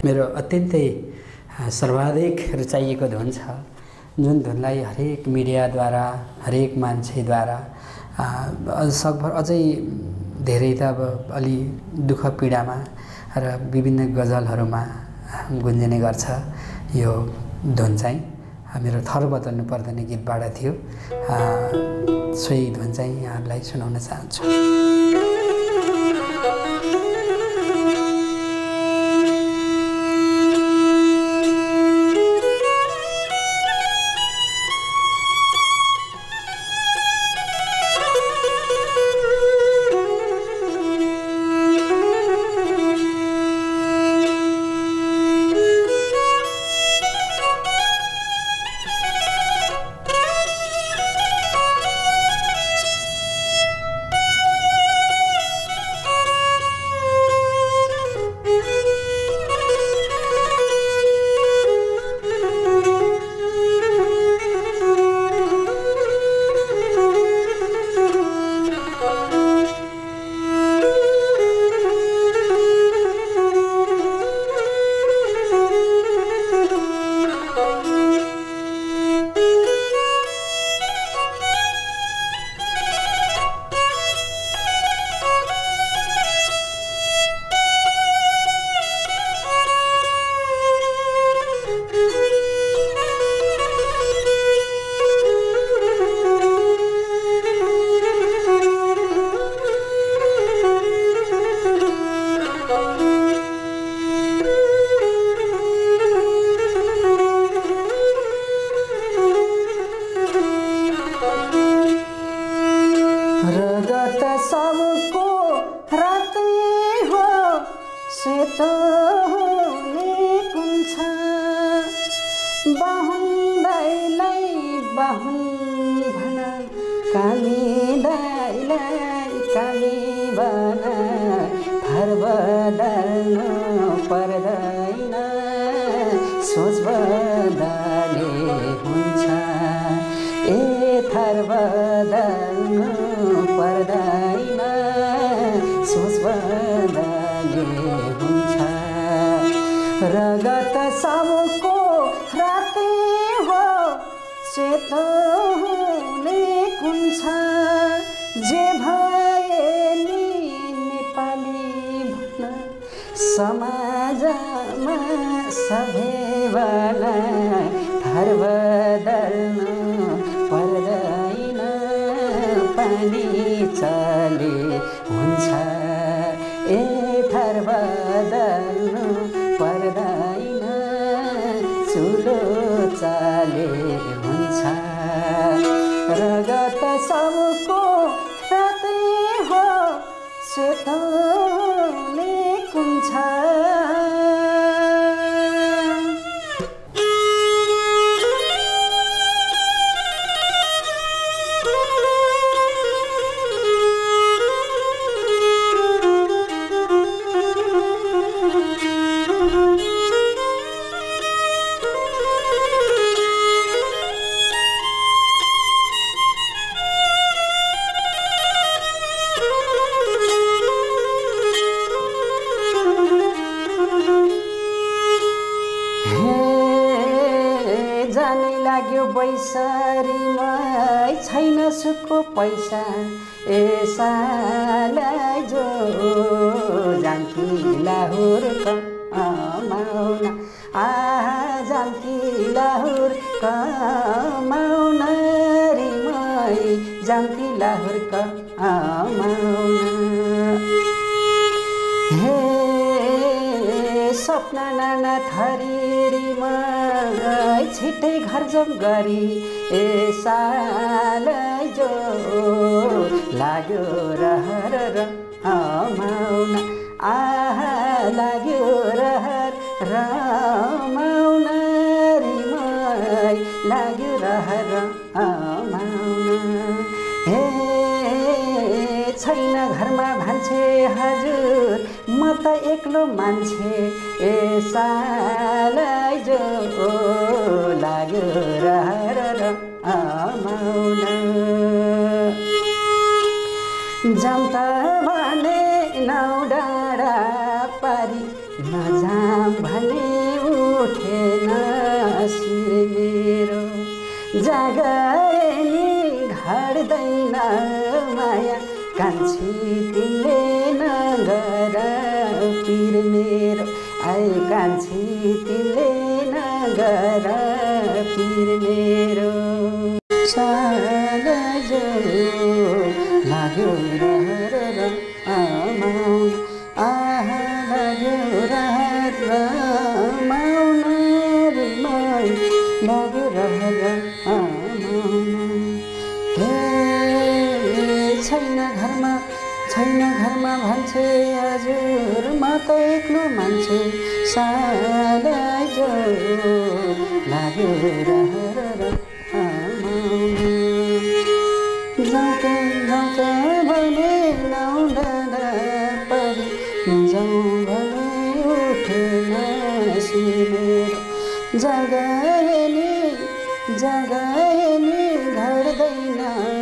मेरो अत्यन्तै सर्वाधिक रुचाइएको धुन छ, जुन धुनलाई हरेक मिडियाद्वारा हरेक मान्छेद्वारा सकभर अझै धेरै त अब अलि दुःख पीडामा र विभिन्न गजलहरूमा गुन्जिने गर्छ। यो धुन चाहिँ मेरो थर बदल्नु पर्दैन गीतबाट थियो। सोही धुन चाहिँ यहाँहरूलाई सुनाउन चाहन्छु। रगत सबको राते हो सेतोले कुन्छ जे भए नि नेपाली भन्न समाजमा सबैजना थर बदल्नु पर्दैन पानी चले हुन्छ ए थर बदल्नु पर्दैन चुलो चाले हुन्छ रगत सबको रातै हो सेतोले कुन्छ बैसरीमा छैन सुखको पैसा ए सालाई जो जानकी लाहुर कमाउन जानकी लाहुर कमाउन रिमै जानकी लाहुर कमाउन हे सपना नाना थरीमा छिटै घर जम गरी ए सालाई जो लाग्यो रहर रमाउन लाग्यो रहर रमाउन रिमै लाग्यो रहर रमाउन हे छैन घरमा भान्से हजुर म त एक्लो मान्छे ए सालाई जो लाग्यो रहर रमाउन जाम त भने नौ डाँडा पारी नजाम भने कान्छी तिमीले नगर पिर मेरो आए कान्छी तिमीले नगर पिर मेरो साला जो लाग्यो रहर आमाउन आहा लाग्यो रहर आमाउन रे मै लाग्यो रहर आमाउन छैन घरमा भन्छे हजुर म त एक्लो मान्छे सालाई जो लाग्यो रहर आमाउन जाउँ भने लाउँदा परि जाउँ भने उठेन सिमेर जगाए नि घट्दैन